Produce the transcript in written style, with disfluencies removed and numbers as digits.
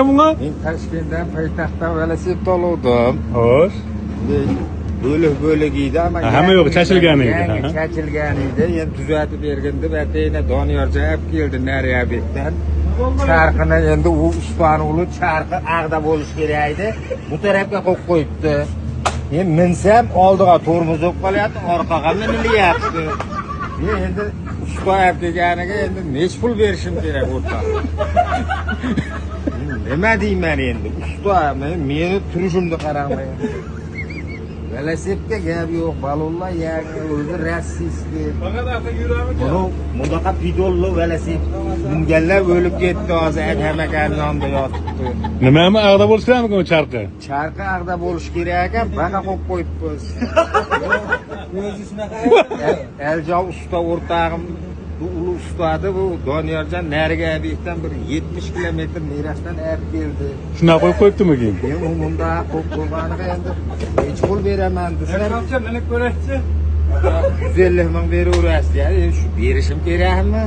bunga? Men Toshkentdan poytaxtdan velosiped oldim. Xo'sh. Bo'lik edi ama hamma yo'qi chachilgan edi. Yangi chachilgan edi. Endi tuzatib berganda batayna Doniyorjon olib keldi Nariyabekdan. Charxini endi u Usmonuli charxi ag'da bo'lish kerak edi. Bu tarafga qo'yib qo'yibdi. Men minsam oldiga tormoz olib qolyapti, orqaga minilyapti. Men endi Usmonov deganiga endi nech pul berishim kerak o'rta. Nima deyman endi? Usta, meni turishimni qaranglar. Velosipedga gap yo'q, balonlar yangi, o'zi rossiyskiy. Buni bunaqa pidolli velosiped minganlar o'lib ketdi, hozir Adham akaning yonida yotibdi. Nimami ag'da bo'lish kerakmi u charqi? Charqi ag'da bo'lish kerak ekan, baqa qo'yib qo'yibmiz. O'zi shunaqa. Eljon usta o'rtog'im bu ulu ustadi, bu Doniyorjon Nariyabekdan bir 70 kilometr nerasidan olib keldi. Shunaqa qo'yib qo'yibdimi keyin? Men bunda qo'yib qo'yganiga endi hech pul beraman desam, Qancha mana ko'rasiz? 150 ming beraverasiz. Shu berishim kerakmi?